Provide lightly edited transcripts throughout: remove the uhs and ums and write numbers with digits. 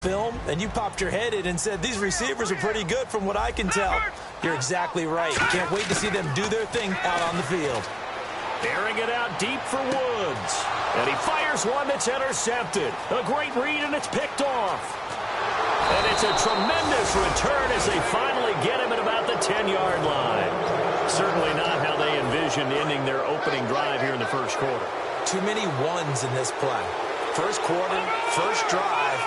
film, and you popped your head in and said, these receivers are pretty good from what I can tell. You're exactly right. Can't wait to see them do their thing out on the field. Airing it out deep for Woods. And he fires one that's intercepted. A great read, and it's picked off. And it's a tremendous return as they finally get him at about the 10-yard line. Certainly not how they envisioned ending their opening drive here in the first quarter. Too many ones in this play. First quarter, first drive,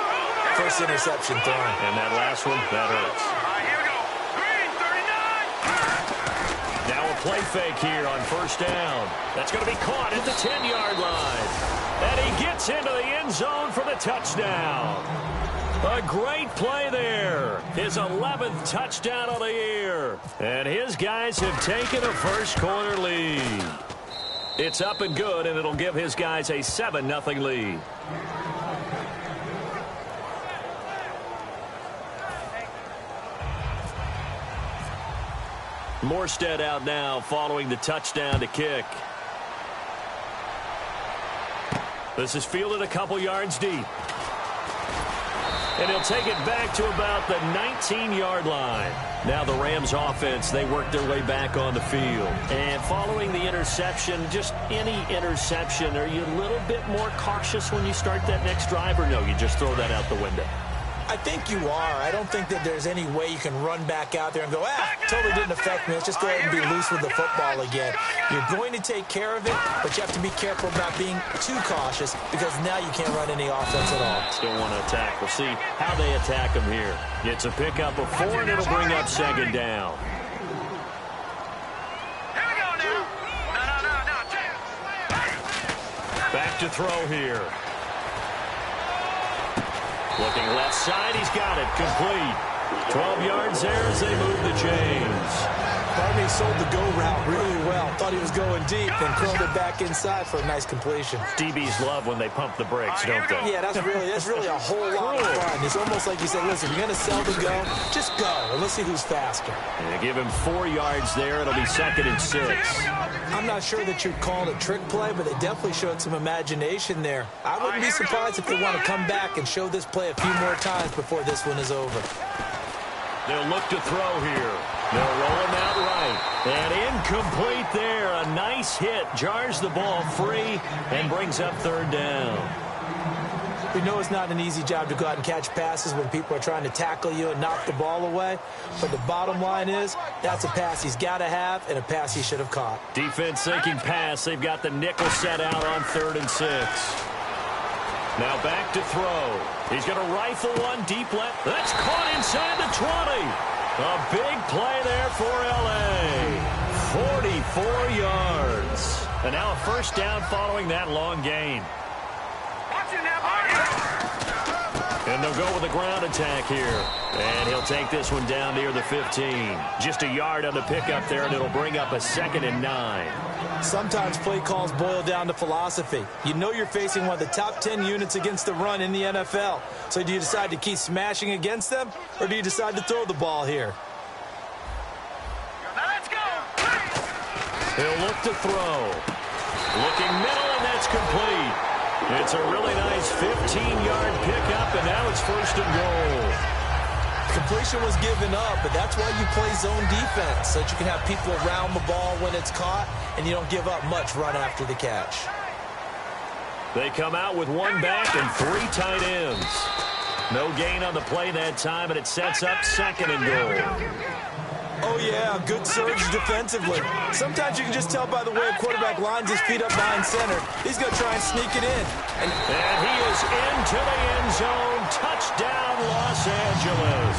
first interception thrown. And that last one, that hurts. Here we go. Green, 39. Now a play fake here on first down. That's going to be caught at the 10-yard line. And he gets into the end zone for the touchdown. A great play there. His 11th touchdown of the year. And his guys have taken a first quarter lead. It's up and good, and it'll give his guys a 7-0 lead. Morstead out now following the touchdown to kick. This is fielded a couple yards deep. And he'll take it back to about the 19-yard line. Now the Rams offense, they work their way back on the field. And following the interception, just any interception, are you a little bit more cautious when you start that next drive, or no, you just throw that out the window? I think you are. I don't think that there's any way you can run back out there and go, totally didn't affect me. Let's just go ahead and be loose with the football again. You're going to take care of it, but you have to be careful about being too cautious because now you can't run any offense at all. Still want to attack. We'll see how they attack him here. It's a pickup of 4, and it'll bring up second down. Here we go now. No. Back to throw here. Looking left side, he's got it. Complete. 12 yards there as they move the chains. Part of me sold the go route really well. Thought he was going deep, then curled it back inside for a nice completion. DBs love when they pump the brakes, don't they? Yeah, that's really a whole lot of fun. It's almost like you said, listen, if you're going to sell the go, just go, and let's see who's faster. And they give him 4 yards there. It'll be 2nd and 6. I'm not sure that you'd call it a trick play, but they definitely showed some imagination there. I wouldn't be surprised if they want to come back and show this play a few more times before this one is over. They'll look to throw here. They'll roll him out right. And incomplete there. A nice hit. Jars the ball free and brings up 3rd down. We know it's not an easy job to go out and catch passes when people are trying to tackle you and knock the ball away. But the bottom line is, that's a pass he's got to have and a pass he should have caught. Defense thinking pass. They've got the nickel set out on 3rd and 6. Now back to throw. He's going to rifle one deep left. That's caught inside the 20. A big play there for L.A. 44 yards. And now a first down following that long gain. And they'll go with a ground attack here. And he'll take this one down near the 15. Just a yard on the pickup there, and it'll bring up a 2nd and 9. Sometimes play calls boil down to philosophy. You know you're facing one of the top 10 units against the run in the NFL. So do you decide to keep smashing against them, or do you decide to throw the ball here? Let's go. He'll look to throw. Looking middle, and that's complete. It's a really nice 15-yard pickup, and now it's 1st and goal. Completion was given up, but that's why you play zone defense, so that you can have people around the ball when it's caught, and you don't give up much run after the catch. They come out with 1 back and 3 tight ends. No gain on the play that time, and it sets up 2nd and goal. Oh, yeah, good surge defensively. Sometimes you can just tell by the way a quarterback lines his feet up behind center. He's going to try and sneak it in. And he is into the end zone. Touchdown, Los Angeles.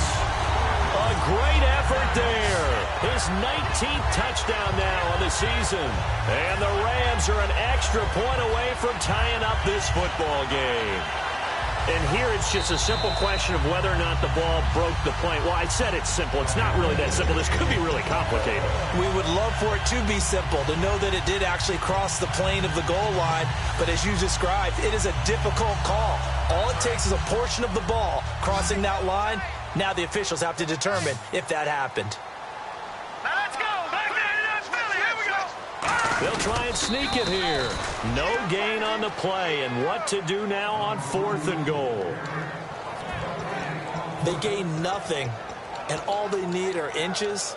A great effort there. His 19th touchdown now on the season. And the Rams are an extra point away from tying up this football game. And here it's just a simple question of whether or not the ball broke the plane. Well, I said it's simple. It's not really that simple. This could be really complicated. We would love for it to be simple, to know that it did actually cross the plane of the goal line. But as you described, it is a difficult call. All it takes is a portion of the ball crossing that line. Now the officials have to determine if that happened. Let's go. Back there. That's Philly. Here we go. They'll try and sneak it here. No gain on the play, and what to do now on 4th and goal. They gain nothing, and all they need are inches.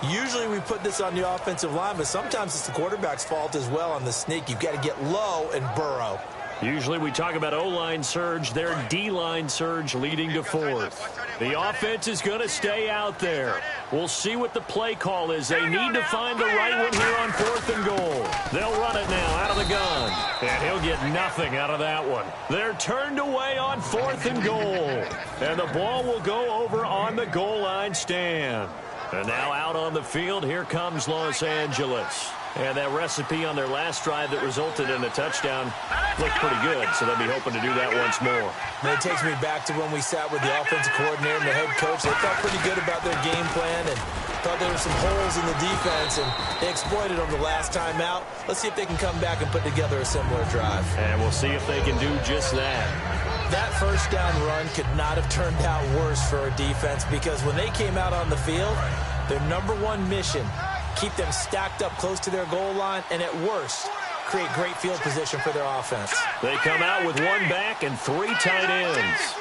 Usually we put this on the offensive line, but sometimes it's the quarterback's fault as well on the sneak. You've got to get low and burrow. Usually we talk about O-line surge, their D-line surge leading to fourth. The offense is going to stay out there. We'll see what the play call is. They need to find the right one here on 4th and goal. They'll run it now out of the gun. And he'll get nothing out of that one. They're turned away on 4th and goal. And the ball will go over on the goal line stand. And now out on the field, here comes Los Angeles. And that recipe on their last drive that resulted in a touchdown looked pretty good, so they'll be hoping to do that once more. And it takes me back to when we sat with the offensive coordinator and the head coach. They felt pretty good about their game plan and thought there were some holes in the defense, and they exploited them the last time out. Let's see if they can come back and put together a similar drive. And we'll see if they can do just that. That first down run could not have turned out worse for a defense, because when they came out on the field, their number one mission, keep them stacked up close to their goal line, and at worst, create great field position for their offense. They come out with one back and 3 tight ends.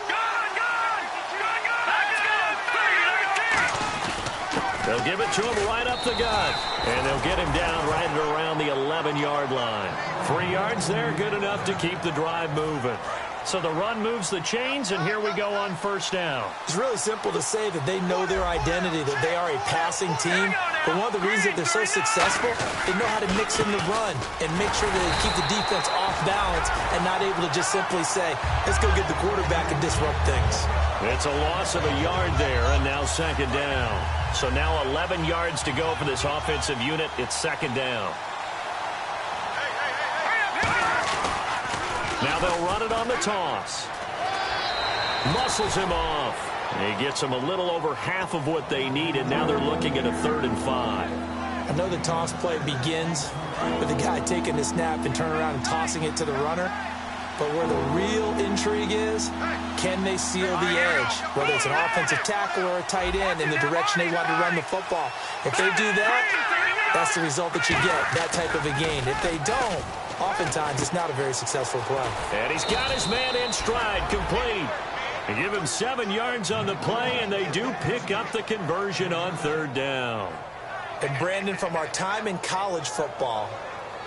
They'll give it to him right up the gut, and they'll get him down right around the 11-yard line. 3 yards there, good enough to keep the drive moving. So the run moves the chains, and here we go on first down. It's really simple to say that they know their identity, that they are a passing team. But one of the reasons that they're so successful, they know how to mix in the run and make sure that they keep the defense off balance and not able to just simply say, let's go get the quarterback and disrupt things. It's a loss of a yard there, and now 2nd down. So now 11 yards to go for this offensive unit. It's 2nd down. Now they'll run it on the toss. Muscles him off. He gets them a little over half of what they needed. Now they're looking at a 3rd and 5. I know the toss play begins with the guy taking the snap and turning around and tossing it to the runner. But where the real intrigue is, can they seal the edge? Whether it's an offensive tackle or a tight end in the direction they want to run the football. If they do that, that's the result that you get, that type of a gain. If they don't, oftentimes it's not a very successful play. And he's got his man in stride, complete. They give him 7 yards on the play, and they do pick up the conversion on 3rd down. And Brandon, from our time in college football,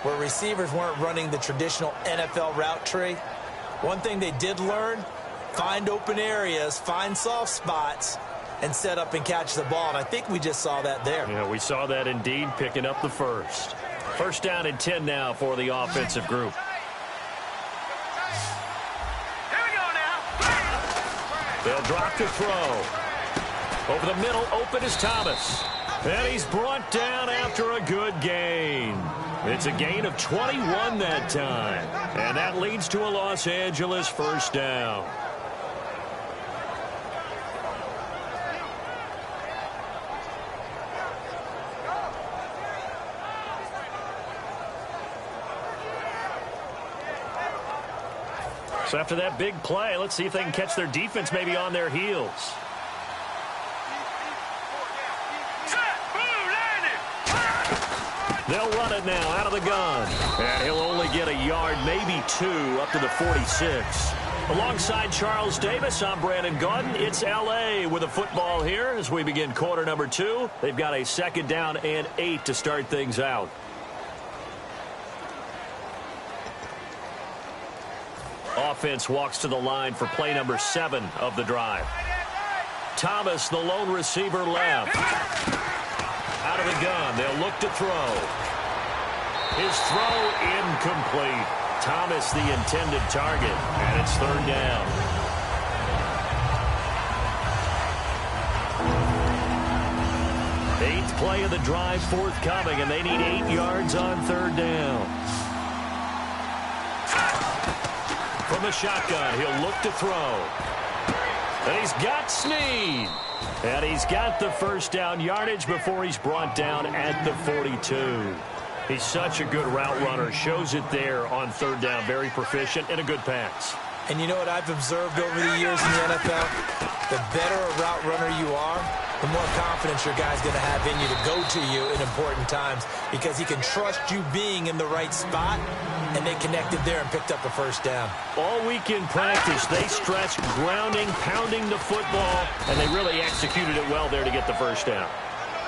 where receivers weren't running the traditional NFL route tree, one thing they did learn, find open areas, find soft spots, and set up and catch the ball. And I think we just saw that there. Yeah, we saw that indeed, picking up the first. First down and 10 now for the offensive group. Here we go now. They'll drop to throw. Over the middle, open is Thomas. And he's brought down after a good gain. It's a gain of 21 that time. And that leads to a Los Angeles first down. So after that big play, let's see if they can catch their defense maybe on their heels. They'll run it now out of the gun. And he'll only get a yard, maybe 2, up to the 46. Alongside Charles Davis, I'm Brandon Gaudin. It's L.A. with a football here as we begin quarter number 2. They've got a 2nd down and 8 to start things out. Offense walks to the line for play number 7 of the drive. Thomas, the lone receiver, left. Out of the gun, they'll look to throw. His throw incomplete. Thomas, the intended target, and it's 3rd down. Eighth play of the drive forthcoming, and they need 8 yards on 3rd down. From the shotgun, he'll look to throw. And he's got Snead. And he's got the first down yardage before he's brought down at the 42. He's such a good route runner. Shows it there on 3rd down. Very proficient and a good pass. And you know what I've observed over the years in the NFL? The better a route runner you are, the more confidence your guy's going to have in you to go to you in important times because he can trust you being in the right spot, and they connected there and picked up a first down. All week in practice, they stressed grounding, pounding the football, and they really executed it well there to get the first down.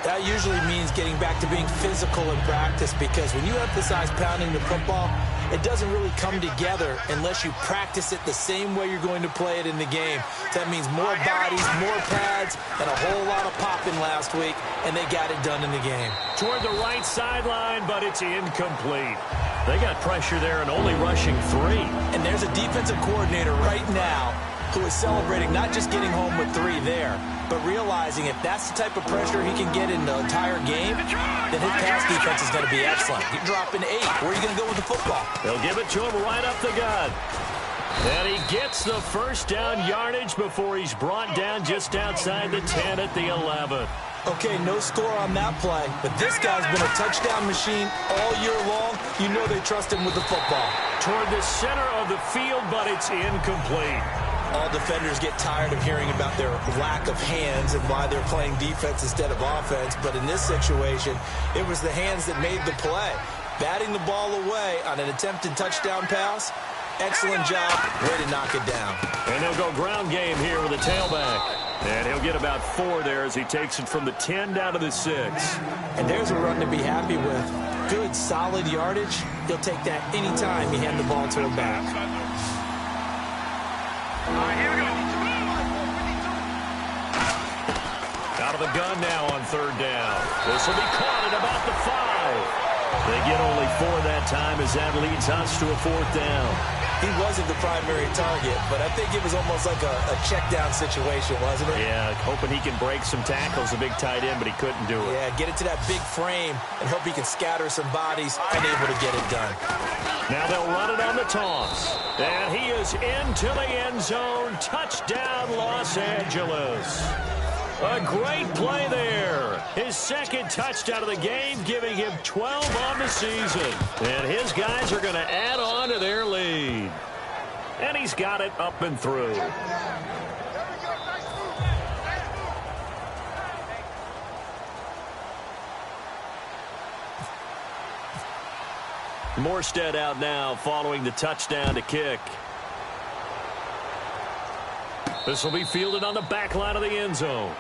That usually means getting back to being physical in practice because when you emphasize pounding the football, it doesn't really come together unless you practice it the same way you're going to play it in the game. So that means more bodies, more pads, and a whole lot of popping last week, and they got it done in the game. Toward the right sideline, but it's incomplete. They got pressure there and only rushing 3. And there's a defensive coordinator right now who is celebrating not just getting home with 3 there, but realizing if that's the type of pressure he can get in the entire game, then his pass defense is going to be excellent. You're dropping 8. Where are you going to go with the football? They'll give it to him right up the gut. And he gets the first down yardage before he's brought down just outside the 10 at the 11. Okay, no score on that play, but this guy's been a touchdown machine all year long. You know they trust him with the football. Toward the center of the field, but it's incomplete. All defenders get tired of hearing about their lack of hands and why they're playing defense instead of offense. But in this situation, it was the hands that made the play. Batting the ball away on an attempted touchdown pass. Excellent job. Way to knock it down. And they'll go ground game here with a tailback. And he'll get about 4 there as he takes it from the 10 down to the 6. And there's a run to be happy with. Good, solid yardage. He'll take that anytime you hand the ball to him back. Here we go. Out of the gun now on 3rd down. This will be caught at about the 5. They get only 4 that time as that leads us to a 4th down. He wasn't the primary target, but I think it was almost like a check down situation, wasn't it? Yeah, hoping he can break some tackles, a big tight end, but he couldn't do it. Yeah, get it to that big frame and hope he can scatter some bodies, unable to get it done. Now they'll run it on the toss. And he is into the end zone. Touchdown, Los Angeles. A great play there. His 2nd touchdown of the game, giving him 12 on the season. And his guys are going to add on to their lead. And he's got it up and through. Morstead out now following the touchdown to kick. This will be fielded on the back line of the end zone.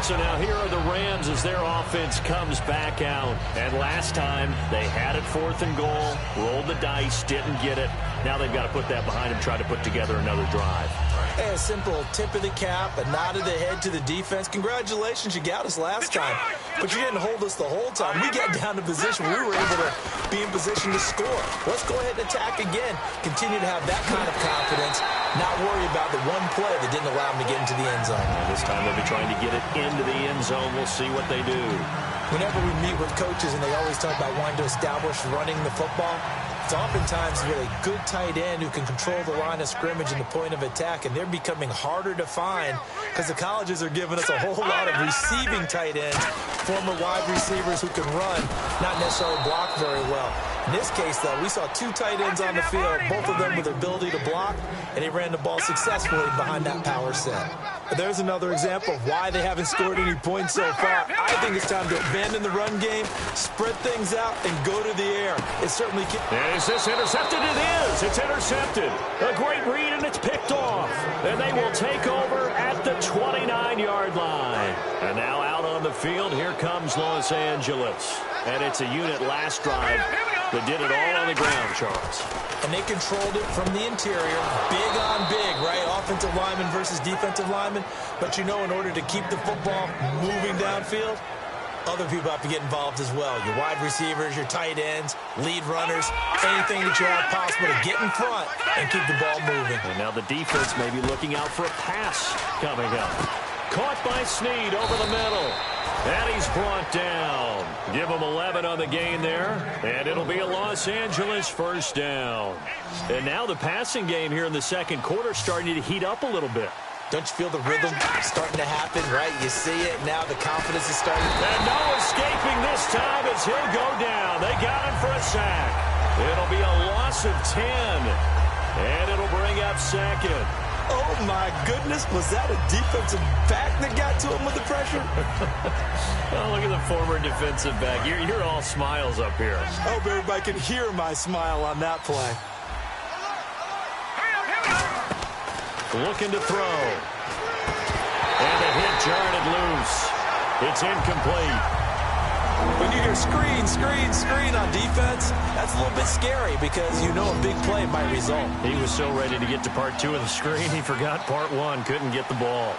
So now here are the Rams as their offense comes back out. And last time they had it 4th and goal, rolled the dice, didn't get it. Now they've got to put that behind them, try to put together another drive. Hey, a simple tip of the cap, a nod of the head to the defense. Congratulations, you got us last time. But you didn't hold us the whole time. We got down to position. We were able to be in position to score. Let's go ahead and attack again. Continue to have that kind of confidence. Not worry about the one play that didn't allow them to get into the end zone. This time they'll be trying to get it into the end zone. We'll see what they do. Whenever we meet with coaches and they always talk about wanting to establish running the football, it's oftentimes with a good tight end who can control the line of scrimmage and the point of attack, and they're becoming harder to find because the colleges are giving us a whole lot of receiving tight ends, former wide receivers who can run, not necessarily block very well. In this case, though, we saw 2 tight ends on the field, both of them with the ability to block, and he ran the ball successfully behind that power set. There's another example of why they haven't scored any points so far. I think it's time to abandon the run game, spread things out, and go to the air. It certainly can. Is this intercepted? It is. It's intercepted. A great read, and it's picked off. And they will take over at the 29-yard line. And now out on the field, here comes Los Angeles. And it's a unit last drive that did it all on the ground, Charles. And they controlled it from the interior, big on big, right? Offensive lineman versus defensive lineman. But you know, in order to keep the football moving downfield, other people have to get involved as well. Your wide receivers, your tight ends, lead runners, anything that you have possible to get in front and keep the ball moving. And now the defense may be looking out for a pass coming up. Caught by Snead over the middle. And he's brought down. Give him 11 on the gain there. And it'll be a Los Angeles first down. And now the passing game here in the 2nd quarter starting to heat up a little bit. Don't you feel the rhythm starting to happen, right? You see it. Now the confidence is starting. And no escaping this time as he'll go down. They got him for a sack. It'll be a loss of 10. And it'll bring up 2nd. Oh, my goodness. Was that a defensive back that got to him with the pressure? Oh, look at the former defensive back. You're all smiles up here. I hope everybody can hear my smile on that play. Looking to throw. And the hit jarred it loose. It's incomplete. When you hear screen, screen, screen on defense, that's a little bit scary because you know a big play might result. He was so ready to get to part 2 of the screen, he forgot part 1, couldn't get the ball.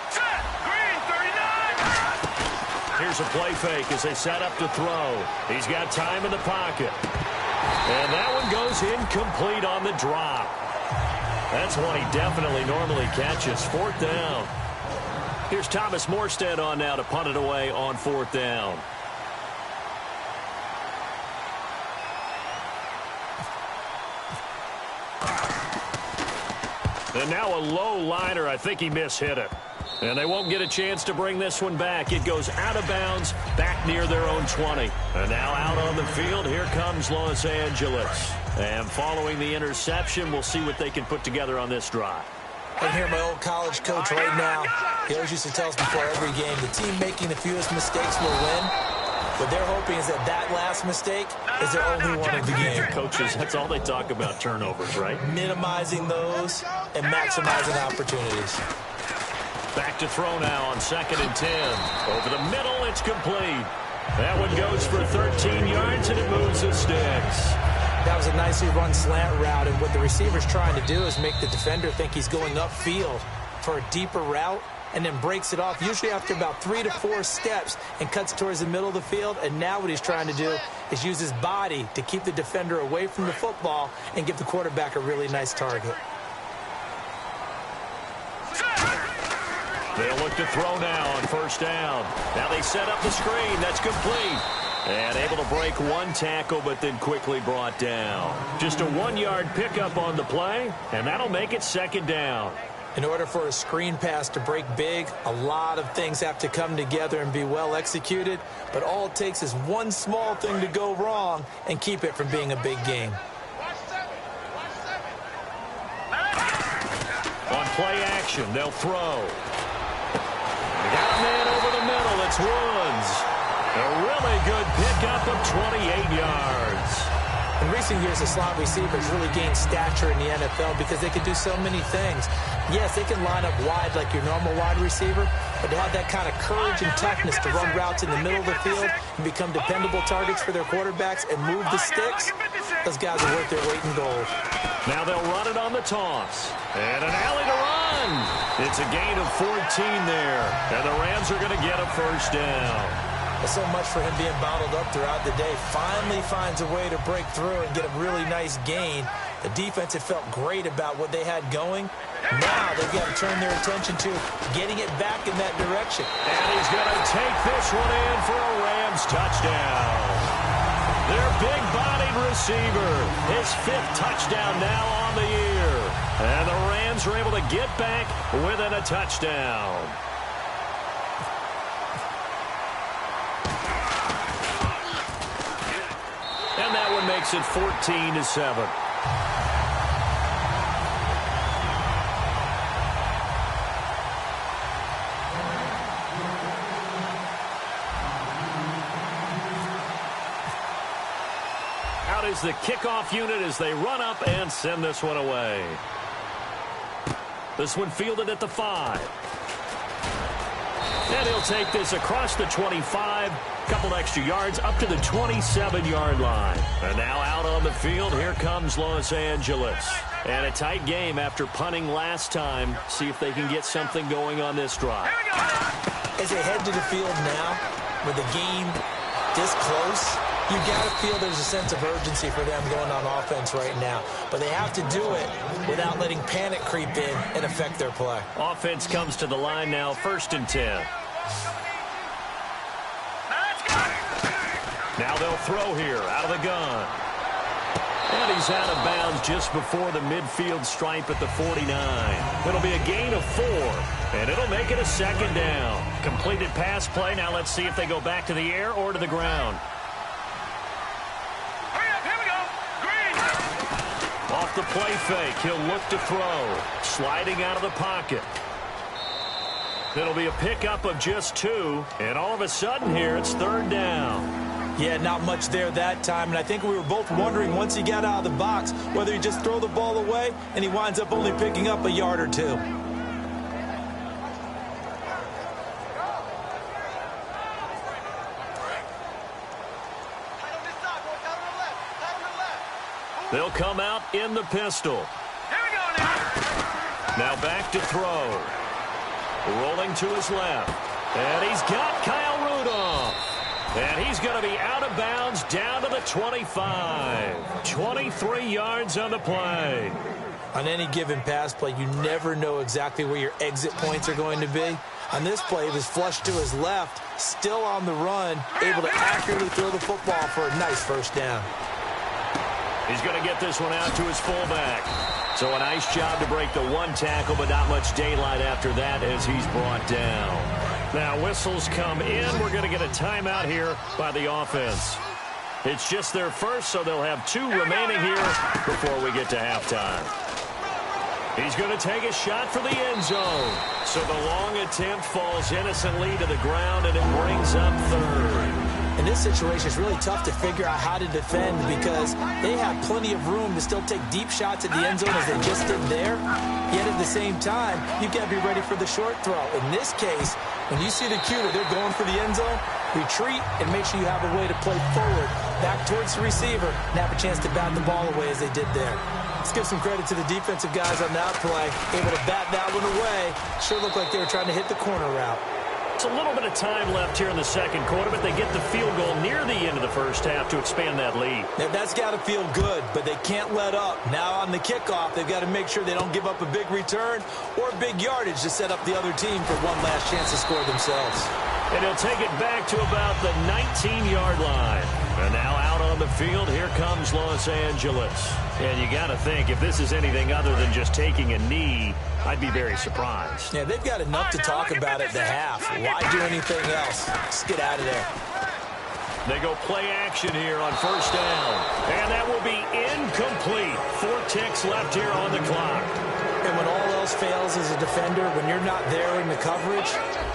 Green 39. Here's a play fake as they set up to throw. He's got time in the pocket. And that one goes incomplete on the drop. That's one he definitely normally catches. 4th down. Here's Thomas Morstead on now to punt it away on 4th down. And now a low liner. I think he mishit it. And they won't get a chance to bring this one back. It goes out of bounds, back near their own 20. And now out on the field, here comes Los Angeles. And following the interception, we'll see what they can put together on this drive. I hear my old college coach right now. He always used to tell us before every game, the team making the fewest mistakes will win. What they're hoping is that last mistake is their only one of the game. Coaches, that's all they talk about, turnovers, right? Minimizing those and maximizing opportunities. Back to throw now on 2nd and 10. Over the middle, it's complete. That one goes for 13 yards, and it moves the sticks. That was a nicely run slant route, and what the receiver's trying to do is make the defender think he's going upfield for a deeper route, and then breaks it off, usually after about 3 to 4 steps, and cuts towards the middle of the field. And now what he's trying to do is use his body to keep the defender away from the football and give the quarterback a really nice target. They'll look to throw now on 1st down. Now they set up the screen. That's complete. And able to break one tackle, but then quickly brought down. Just a 1-yard pickup on the play, and that'll make it 2nd down. In order for a screen pass to break big, a lot of things have to come together and be well executed, but all it takes is one small thing to go wrong and keep it from being a big game. On play action, they'll throw. They got a man over the middle. It's Woods. A really good pickup of 28 yards. In recent years, the slot receivers really gained stature in the NFL because they can do so many things. Yes, they can line up wide like your normal wide receiver, but to have that kind of courage and toughness to run routes in the middle of the field and become dependable targets for their quarterbacks and move the sticks, those guys are worth their weight in gold. Now they'll run it on the toss. And an alley to run. It's a gain of 14 there. And the Rams are going to get a 1st down. So much for him being bottled up throughout the day. Finally finds a way to break through and get a really nice gain. The defense had felt great about what they had going. Now they've got to turn their attention to getting it back in that direction. And he's going to take this one in for a Rams touchdown. Their big-bodied receiver, his 5th touchdown now on the year. And the Rams are able to get back within a touchdown. And that one makes it 14-7. Out is the kickoff unit as they run up and send this one away. This one fielded at the 5. And he'll take this across the 25, couple extra yards up to the 27-yard line. And now out on the field, here comes Los Angeles. And a tight game after punting last time. See if they can get something going on this drive. As they head to the field now, with the game this close, you got to feel there's a sense of urgency for them going on offense right now. But they have to do it without letting panic creep in and affect their play. Offense comes to the line now, 1st and 10. Now they'll throw here out of the gun. And he's out of bounds just before the midfield stripe at the 49. It'll be a gain of 4, and it'll make it a 2nd down. Completed pass play. Now let's see if they go back to the air or to the ground. Hurry up, here we go. Green. Off the play fake, he'll look to throw. sliding out of the pocket. It'll be a pickup of just 2, and all of a sudden here it's 3rd down. Yeah, not much there that time, and I think we were both wondering once he got out of the box whether he just throw the ball away and he winds up only picking up a yard or 2. They'll come out in the pistol. Here we go now. Now back to throw. Rolling to his left. And he's got Kyle Rudolph. And he's going to be out of bounds down to the 25. 23 yards on the play. On any given pass play, you never know exactly where your exit points are going to be. On this play, it was flushed to his left, still on the run, able to accurately throw the football for a nice 1st down. He's going to get this one out to his fullback. So a nice job to break the 1 tackle, but not much daylight after that as he's brought down. Now whistles come in. We're going to get a timeout here by the offense. It's just their first, so they'll have 2 remaining here before we get to halftime. He's going to take a shot for the end zone. So the long attempt falls innocently to the ground, and it brings up 3rd. In this situation, it's really tough to figure out how to defend because they have plenty of room to still take deep shots at the end zone as they just did there. Yet at the same time, you've got to be ready for the short throw. In this case, when you see the cue that they're going for the end zone, retreat and make sure you have a way to play forward, back towards the receiver, and have a chance to bat the ball away as they did there. Let's give some credit to the defensive guys on that play. Able to bat that one away. Sure looked like they were trying to hit the corner route. It's a little bit of time left here in the 2nd quarter, but they get the field goal near the end of the 1st half to expand that lead. Now, that's got to feel good, but they can't let up. Now on the kickoff, they've got to make sure they don't give up a big return or big yardage to set up the other team for one last chance to score themselves. And he'll take it back to about the 19-yard line. And now out on the field, here comes Los Angeles. And you got to think, if this is anything other than just taking a knee, I'd be very surprised. Yeah, they've got enough to talk about at the half. Why do anything else? Just get out of there. They go play action here on 1st down. And that will be incomplete. 4 ticks left here on the clock. And when all else fails as a defender, when you're not there in the coverage,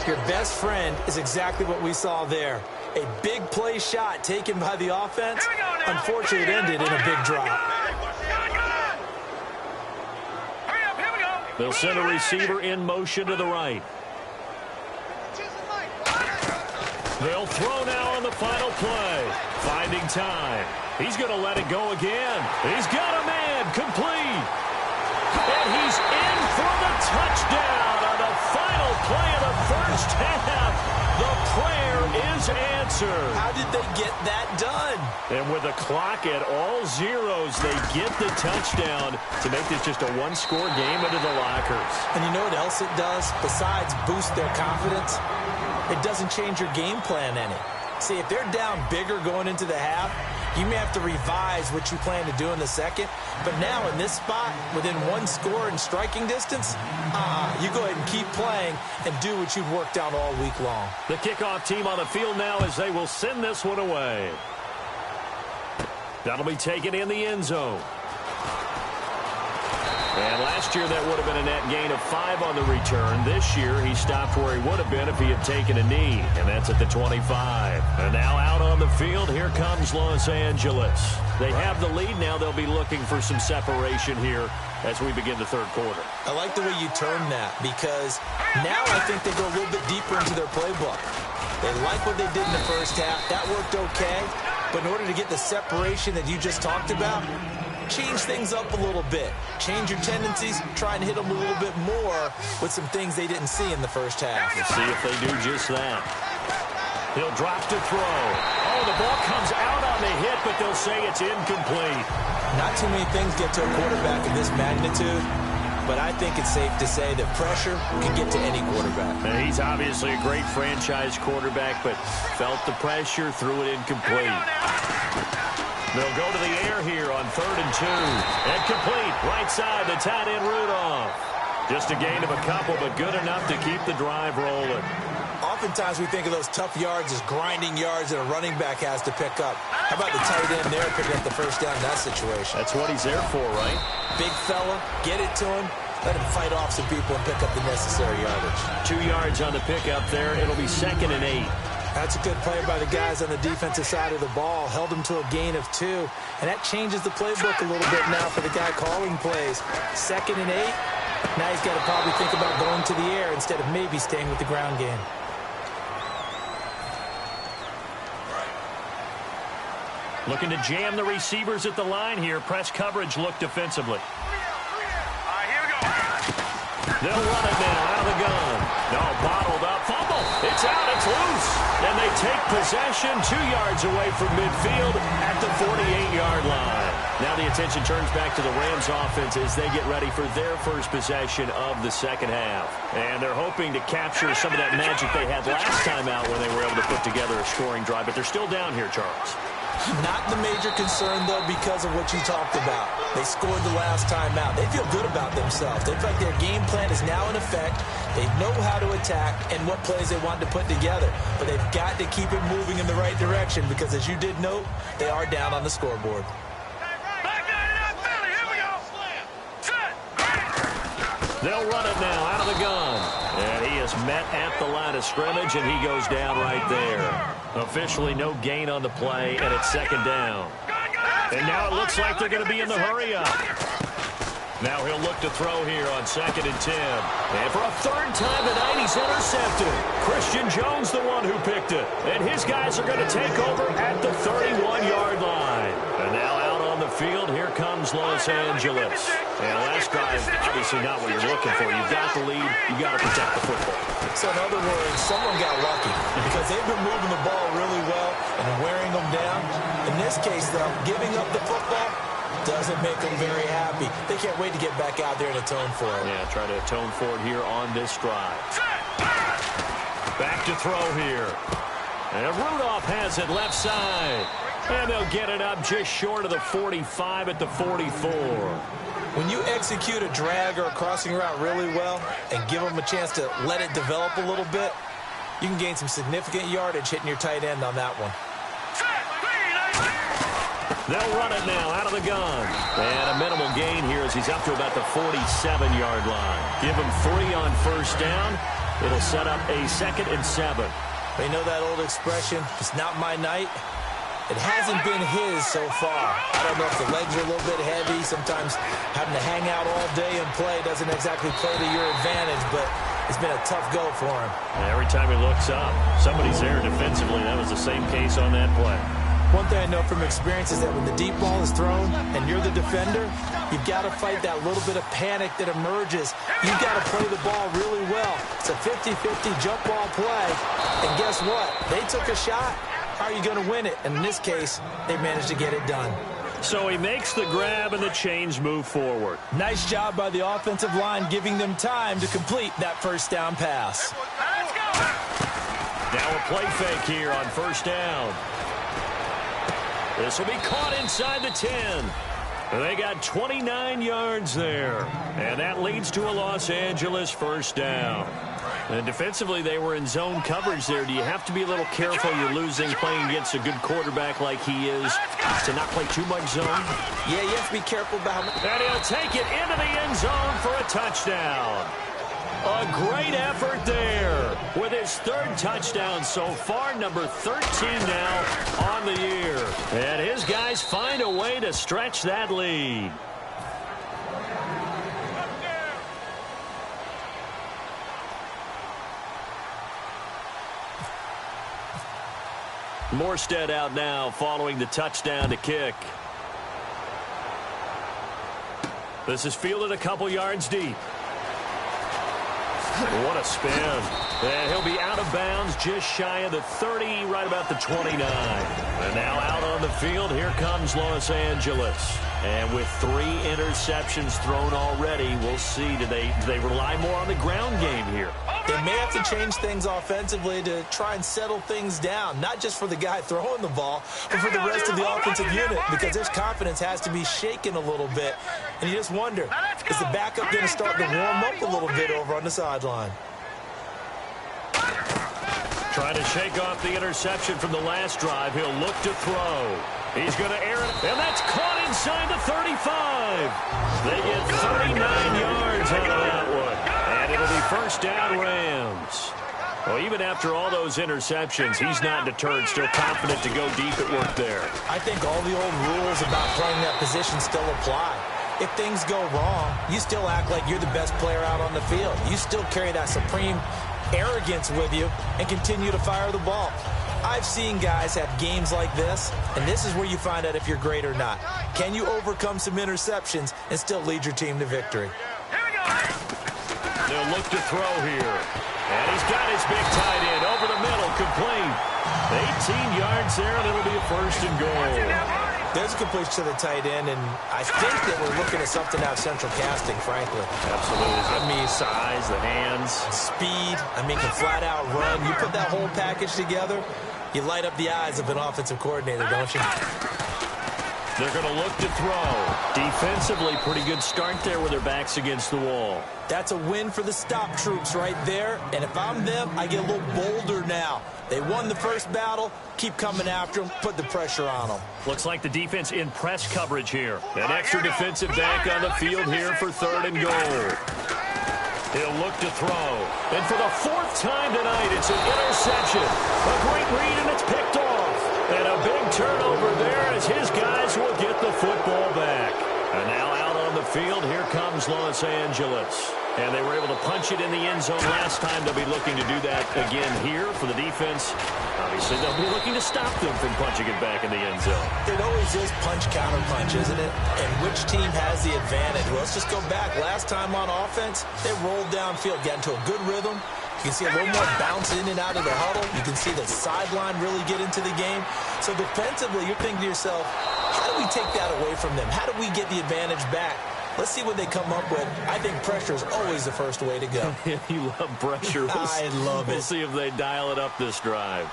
your best friend is exactly what we saw there. A big play shot taken by the offense. Unfortunately, it ended in a big drop. They'll send a receiver in motion to the right. They'll throw now on the final play. Finding time. He's going to let it go again. He's got a man. Complete. And he's in for the touchdown on the final play of the 1st half. The prayer is answered. How did they get that done? And with the clock at all zeros, they get the touchdown to make this just a 1-score game into the lockers. And you know what else it does? Besides boost their confidence, it doesn't change your game plan any. See, if they're down bigger going into the half, you may have to revise what you plan to do in the 2nd. But now in this spot, within 1 score and striking distance, you go ahead and keep playing and do what you've worked out all week long. The kickoff team on the field now as they will send this one away. That'll be taken in the end zone. And last year that would have been a net gain of 5 on the return. This year he stopped where he would have been if he had taken a knee, and that's at the 25. And now out on the field, here comes Los Angeles. They have the lead now. They'll be looking for some separation here as we begin the 3rd quarter. I like the way you term that because now I think they go a little bit deeper into their playbook. They like what they did in the 1st half. That worked okay. But in order to get the separation that you just talked about, change things up a little bit. Change your tendencies, try and hit them a little bit more with some things they didn't see in the 1st half. We'll see if they do just that. He'll drop to throw. Oh, the ball comes out on the hit, but they'll say it's incomplete. Not too many things get to a quarterback of this magnitude, but I think it's safe to say that pressure can get to any quarterback. And he's obviously a great franchise quarterback, but felt the pressure, threw it incomplete. They'll go to the air here on 3rd and 2. And complete. Right side, the tight end Rudolph. Just a gain of a couple, but good enough to keep the drive rolling. Oftentimes we think of those tough yards as grinding yards that a running back has to pick up. How about the tight end there picking up the 1st down in that situation? That's what he's there for, right? Big fella, get it to him, Let him fight off some people and pick up the necessary yardage. 2 yards on the pickup there. It'll be 2nd and 8. That's a good play by the guys on the defensive side of the ball. Held them to a gain of 2. And that changes the playbook a little bit now for the guy calling plays. 2nd and 8. Now he's got to probably think about going to the air instead of maybe staying with the ground game. Looking to jam the receivers at the line here. Press coverage look defensively. Here we go. They'll run it now out of the gun. No, bottled up. Fumble. It's out. It's loose. And they take possession 2 yards away from midfield at the 48-yard line. Now the attention turns back to the Rams offense as they get ready for their first possession of the second half. And they're hoping to capture some of that magic they had last time out when they were able to put together a scoring drive. But they're still down here, Charles. Not the major concern, though, because of what you talked about. They scored the last time out. They feel good about themselves. They feel like their game plan is now in effect. They know how to attack and what plays they want to put together. But they've got to keep it moving in the right direction because, as you did note, they are down on the scoreboard. Back 99 Philly. Here we go. Set. They'll run it now out of the gun. And he is met at the line of scrimmage, and he goes down right there. Officially no gain on the play, and it's 2nd down. And now it looks like they're going to be in the hurry-up. Now he'll look to throw here on 2nd and 10. And for a 3rd time tonight, he's intercepted. Christian Jones, the one who picked it. And his guys are going to take over at the 31-yard line. And now out on the field, here comes Los Angeles. And last drive, obviously not what you're looking for. You've got the lead. You've got to protect the football. So in other words, someone got lucky because they've been moving the ball really well and wearing them down. In this case, though, giving up the football doesn't make them very happy. They can't wait to get back out there and atone for it. Yeah, try to atone for it here on this drive. Back to throw here. And Rudolph has it left side. And they'll get it up just short of the 45 at the 44. When you execute a drag or a crossing route really well and give them a chance to let it develop a little bit, you can gain some significant yardage hitting your tight end on that one. They'll run it now out of the gun. And a minimal gain here as he's up to about the 47-yard line. Give him 3 on 1st down. It'll set up a 2nd and 7. They know that old expression, it's not my night. It hasn't been his so far. I don't know if the legs are a little bit heavy. Sometimes having to hang out all day and play doesn't exactly play to your advantage, but it's been a tough go for him. And every time he looks up, somebody's there defensively. That was the same case on that play. One thing I know from experience is that when the deep ball is thrown and you're the defender, you've got to fight that little bit of panic that emerges. You've got to play the ball really well. It's a 50-50 jump ball play. And guess what? They took a shot. How are you going to win it? And in this case, they managed to get it done. So he makes the grab and the chains move forward. Nice job by the offensive line giving them time to complete that 1st down pass. Let's go. Now a play fake here on 1st down. This will be caught inside the 10. They got 29 yards there. And that leads to a Los Angeles 1st down. And defensively, they were in zone coverage there. Do you have to be a little careful? You're losing playing against a good quarterback like he is to not play too much zone? Yeah, you have to be careful about how much. And he'll take it into the end zone for a touchdown. A great effort there with his 3rd touchdown so far, number 13 now on the year. And his guys find a way to stretch that lead. Morstead out now following the touchdown to kick. This is fielded a couple yards deep. What a spin. And he'll be out of bounds just shy of the 30, right about the 29. And now out on the field, here comes Los Angeles. And with 3 interceptions thrown already, we'll see. Do they rely more on the ground game here? They may have to change things offensively to try and settle things down, not just for the guy throwing the ball, but for the rest of the offensive unit, because his confidence has to be shaken a little bit. And you just wonder, is the backup going to start to warm up a little bit over on the sideline? Trying to shake off the interception from the last drive. He'll look to throw. He's going to air it, and that's caught inside the 35. They get 39 yards yards out of that one. And it'll be first down Rams. Well, even after all those interceptions, he's not deterred, still confident to go deep at work there. I think all the old rules about playing that position still apply. If things go wrong, you still act like you're the best player out on the field. You still carry that supreme arrogance with you and continue to fire the ball. I've seen guys have games like this, and this is where you find out if you're great or not. Can you overcome some interceptions and still lead your team to victory? Here we go. They'll look to throw here. And he's got his big tight end over the middle, complete. 18 yards there, and it'll be a first and goal. There's a completion to the tight end, and I think that we're looking at something out of central casting, frankly. Absolutely. I mean, size, the hands. Speed. I mean, can flat out run. You put that whole package together, you light up the eyes of an offensive coordinator, don't you? They're going to look to throw. Defensively, pretty good start there with their backs against the wall. That's a win for the stop troops right there. And if I'm them, I get a little bolder now. They won the first battle. Keep coming after them. Put the pressure on them. Looks like the defense in press coverage here. An extra defensive back on the field here for third and goal. He'll look to throw. And for the fourth time tonight, it's an interception. A great read, and it's picked off. And a big turnover there as his guys will get the football back. And now out on the field, here comes Los Angeles. And they were able to punch it in the end zone last time. They'll be looking to do that again here for the defense. Obviously, they'll be looking to stop them from punching it back in the end zone. It always is punch-counter-punch, isn't it? And which team has the advantage? Well, let's just go back. Last time on offense, they rolled downfield, got into a good rhythm. You can see a little more bounce in and out of the huddle. You can see the sideline really get into the game. So defensively, you're thinking to yourself, how do we take that away from them? How do we get the advantage back? Let's see what they come up with. I think pressure is always the first way to go. You love pressure. I love it. We'll see if they dial it up this drive.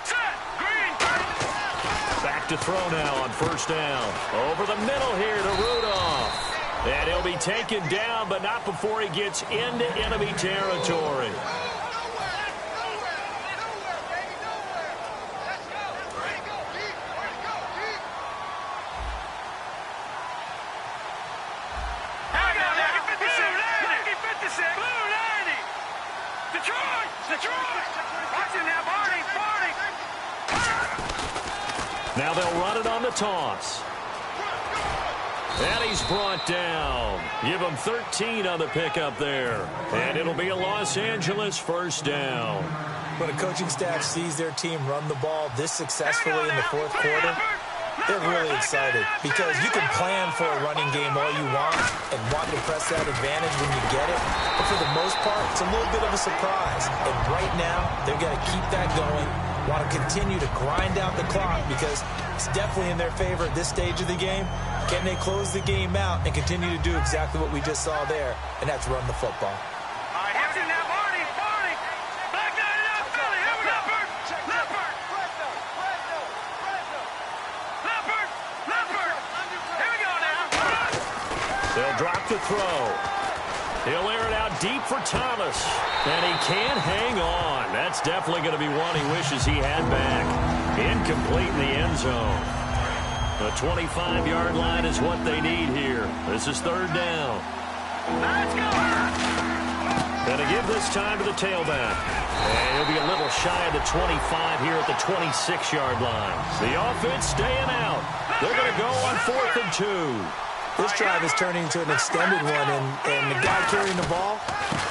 Back to throw now on first down. Over the middle here to Rudolph. And he'll be taken down, but not before he gets into enemy territory. Now they'll run it on the toss. And he's brought down. Give him 13 on the pickup there. And it'll be a Los Angeles first down. When a coaching staff sees their team run the ball this successfully in the fourth quarter, they're really excited because you can plan for a running game all you want and want to press that advantage when you get it. But for the most part, it's a little bit of a surprise. And right now, they're going to keep that going, want to continue to grind out the clock because it's definitely in their favor at this stage of the game. Can they close the game out and continue to do exactly what we just saw there, and that's run the football? They'll drop the throw. He'll air it out deep for Thomas. And he can't hang on. That's definitely going to be one he wishes he had back. Incomplete in the end zone. The 25-yard line is what they need here. This is third down. Let's go. Going to give this time to the tailback. And he'll be a little shy of the 25 here at the 26-yard line. The offense staying out. They're going to go on 4th and 2. This drive is turning into an extended one, and the guy carrying the ball,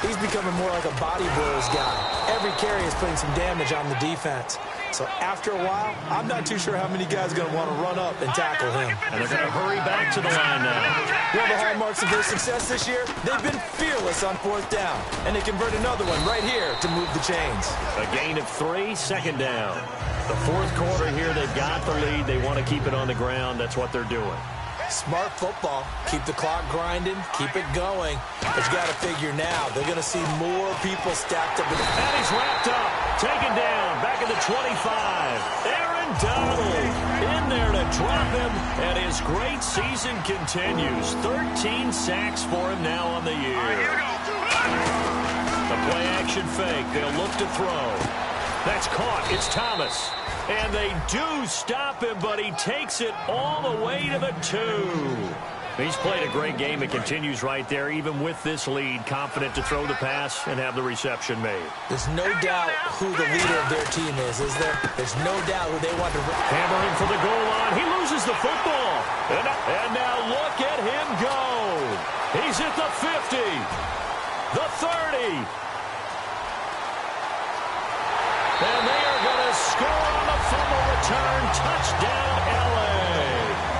he's becoming more like a body blows guy. Every carry is putting some damage on the defense. So after a while, I'm not too sure how many guys are going to want to run up and tackle him. And they're going to hurry back to the line now. One of the hallmarks of their success this year, they've been fearless on 4th down. And they convert another one right here to move the chains. A gain of 3, second down. The fourth quarter here, they've got the lead. They want to keep it on the ground. That's what they're doing. Smart football. Keep the clock grinding. Keep it going. But you got to figure now, they're going to see more people stacked up. And he's wrapped up. Taken down. Back at the 25. Aaron Donald in there to drop him. And his great season continues. 13 sacks for him now on the year. The play-action fake. They'll look to throw. That's caught. It's Thomas. And they do stop him, but he takes it all the way to the 2. He's played a great game and continues right there, even with this lead, confident to throw the pass and have the reception made. There's no doubt who the leader of their team is there? There's no doubt who they want to... Hammering for the goal line. He loses the football. And now look at him go. He's at the 50, the 30. And they are going to score on the fumble return. Touchdown, L.A.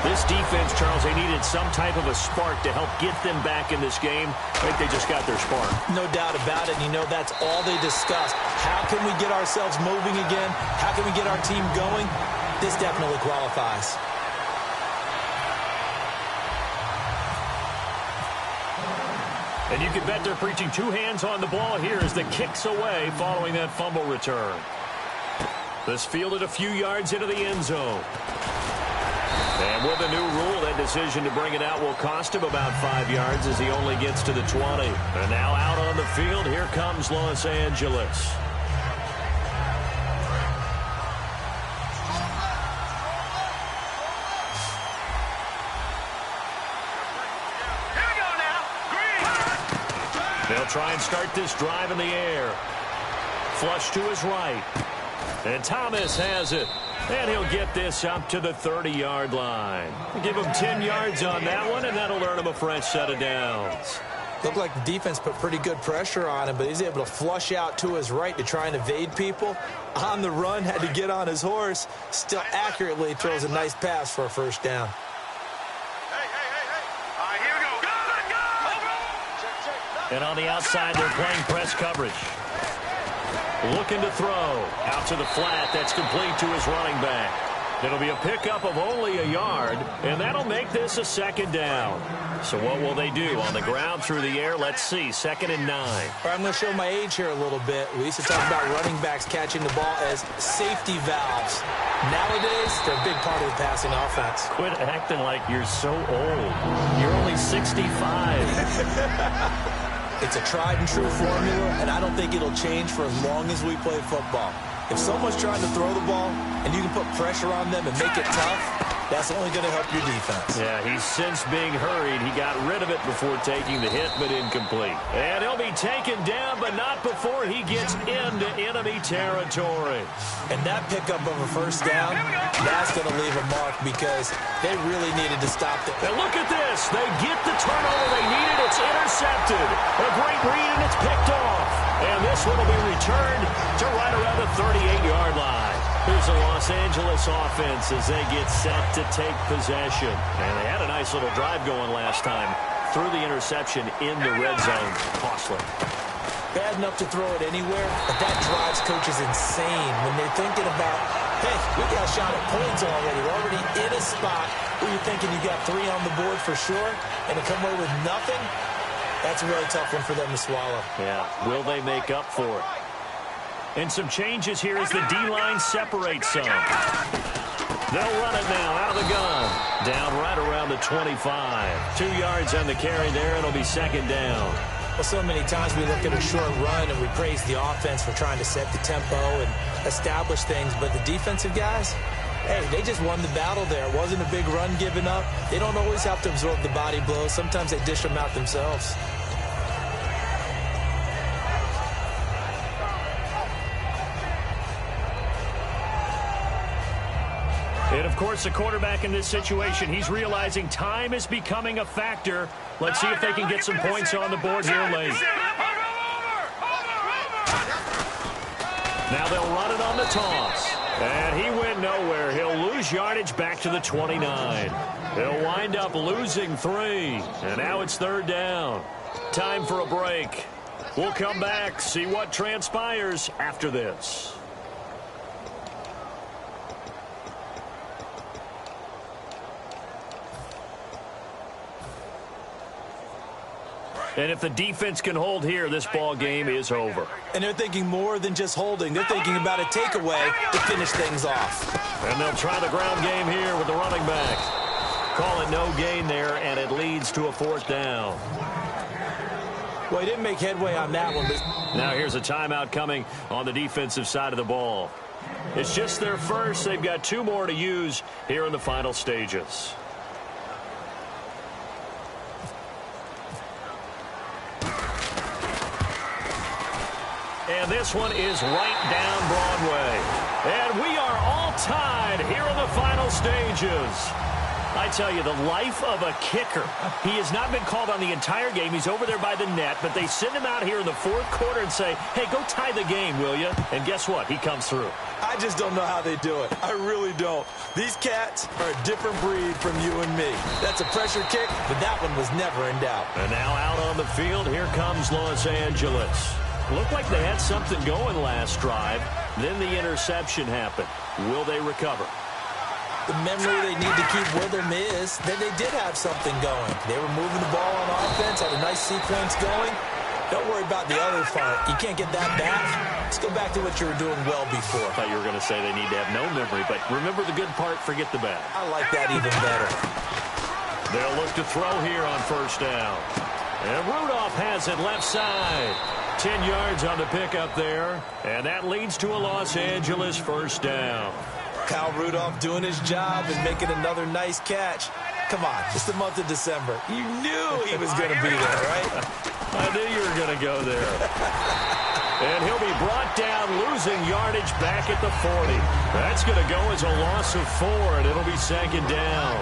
This defense, Charles, they needed some type of a spark to help get them back in this game. I think they just got their spark. No doubt about it. You know, that's all they discussed. How can we get ourselves moving again? How can we get our team going? This definitely qualifies. And you can bet they're preaching two hands on the ball here as the kick's away following that fumble return. This fielded a few yards into the end zone. And with a new rule, that decision to bring it out will cost him about 5 yards as he only gets to the 20. And now out on the field, here comes Los Angeles. They'll try and start this drive in the air. Flush to his right. And Thomas has it. And he'll get this up to the 30-yard line. Give him 10 yards on that one, and that'll earn him a fresh set of downs. Looked like the defense put pretty good pressure on him, but he's able to flush out to his right to try and evade people. On the run, had to get on his horse. Still accurately throws a nice pass for a first down. And on the outside, they're playing press coverage. Looking to throw. Out to the flat. That's complete to his running back. It'll be a pickup of only a yard, and that'll make this a second down. So what will they do? On the ground, through the air, let's see. 2nd and 9. All right, I'm going to show my age here a little bit. We used to talk about running backs catching the ball as safety valves. Nowadays, they're a big part of the passing offense. Quit acting like you're so old. You're only 65. It's a tried and true formula, and I don't think it'll change for as long as we play football. If someone's trying to throw the ball and you can put pressure on them and make it tough, that's only going to help your defense. Yeah, he's since being hurried. He got rid of it before taking the hit, but incomplete. And he'll be taken down, but not before he gets into enemy territory. And that pickup of a first down, that's going to leave a mark because they really needed to stop it. And look at this. They get the turnover they needed. It's intercepted. A great read, and it's picked off. And this one will be returned to right around the 38-yard line. Here's the Los Angeles offense as they get set to take possession. And they had a nice little drive going last time. Threw the interception in the red zone. Costly. Bad enough to throw it anywhere, but that drives coaches insane when they're thinking about, hey, we got a shot at points already. We're already in a spot where you're thinking you got 3 on the board for sure, and to come away with nothing, that's a really tough one for them to swallow. Yeah, will they make up for it? And some changes here as the D-line separates some. They'll run it now out of the gun. Down right around the 25. 2 yards on the carry there, and it'll be 2nd down. Well, so many times we look at a short run and we praise the offense for trying to set the tempo and establish things, but the defensive guys, hey, they just won the battle there. It wasn't a big run given up. They don't always have to absorb the body blows. Sometimes they dish them out themselves. And, of course, the quarterback in this situation, he's realizing time is becoming a factor. Let's see if they can get some points on the board here late. Now they'll run it on the toss. And he went nowhere. He'll lose yardage back to the 29. He'll wind up losing 3. And now it's 3rd down. Time for a break. We'll come back, see what transpires after this. And if the defense can hold here, this ball game is over. And they're thinking more than just holding. They're thinking about a takeaway to finish things off. And they'll try the ground game here with the running back. Call it no gain there, and it leads to a 4th down. Well, he didn't make headway on that one. Now here's a timeout coming on the defensive side of the ball. It's just their first. They've got 2 more to use here in the final stages. And this one is right down Broadway. And we are all tied here in the final stages. I tell you, the life of a kicker. He has not been called on the entire game. He's over there by the net, but they send him out here in the fourth quarter and say, hey, go tie the game, will you? And guess what? He comes through. I just don't know how they do it. I really don't. These cats are a different breed from you and me. That's a pressure kick, but that one was never in doubt. And now out on the field, here comes Los Angeles. Looked like they had something going last drive. Then the interception happened. Will they recover? The memory they need to keep with them is that they did have something going. They were moving the ball on offense, had a nice sequence going. Don't worry about the other part. You can't get that back. Let's go back to what you were doing well before. I thought you were going to say they need to have no memory, but remember the good part, forget the bad. I like that even better. They'll look to throw here on first down. And Rudolph has it left side. 10 yards on the pickup there. And that leads to a Los Angeles first down. Kyle Rudolph doing his job and making another nice catch. Come on, it's the month of December. You knew he was going to be there, right? I knew you were going to go there. And he'll be brought down, losing yardage back at the 40. That's going to go as a loss of 4, and it'll be second down.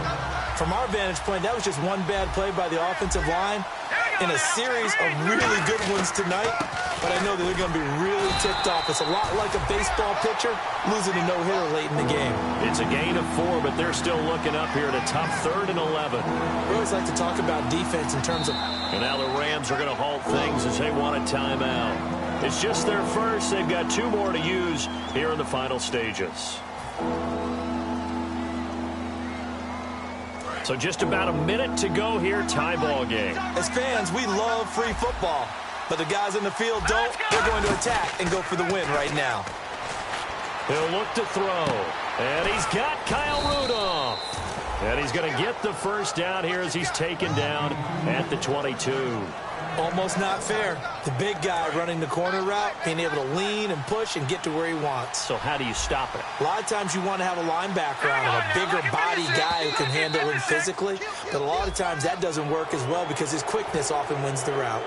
From our vantage point, that was just one bad play by the offensive line in a series of really good ones tonight. But I know that they're going to be really ticked off. It's a lot like a baseball pitcher losing a no-hitter late in the game. It's a gain of 4, but they're still looking up here at a tough 3rd and 11. We always like to talk about defense in terms of... And now the Rams are going to halt things as they want a timeout. It's just their first. They've got 2 more to use here in the final stages. So just about a minute to go here, tie ball game. As fans, we love free football. But the guys in the field don't. They're going to attack and go for the win right now. He'll look to throw. And he's got Kyle Rudolph. And he's going to get the first down here as he's taken down at the 22. Almost not fair. The big guy running the corner route, being able to lean and push and get to where he wants. So how do you stop it? A lot of times you want to have a linebacker on him, a bigger body guy who can handle him physically. But a lot of times that doesn't work as well because his quickness often wins the route.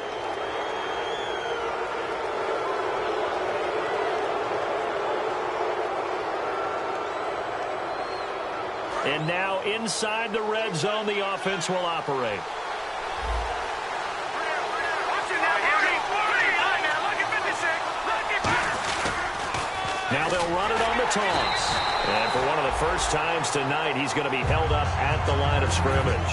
And now inside the red zone, the offense will operate. Now they'll run it on the toss. And for one of the first times tonight, he's going to be held up at the line of scrimmage.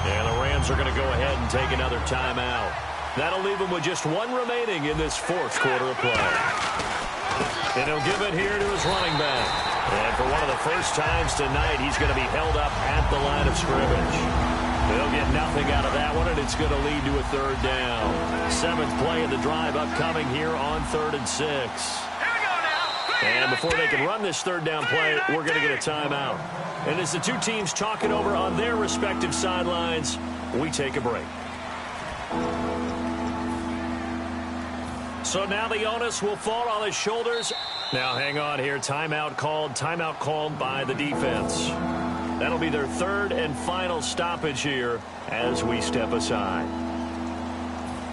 And the Rams are going to go ahead and take another timeout. That'll leave them with just 1 remaining in this 4th quarter of play. And he'll give it here to his running back. And for one of the first times tonight, he's going to be held up at the line of scrimmage. They'll get nothing out of that one, and it's going to lead to a 3rd down. 7th play of the drive upcoming here on 3rd and 6. And before they can run this 3rd down play, we're going to get a timeout. And as the 2 teams talk it over on their respective sidelines, we take a break. So now the onus will fall on his shoulders. Now hang on here. Timeout called by the defense. That'll be their 3rd and final stoppage here as we step aside.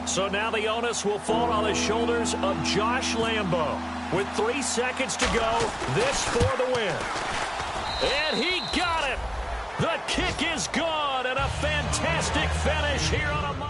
So now the onus will fall on the shoulders of Josh Lambo. With 3 seconds to go, this for the win. And he got it. The kick is gone, and a fantastic finish here on a...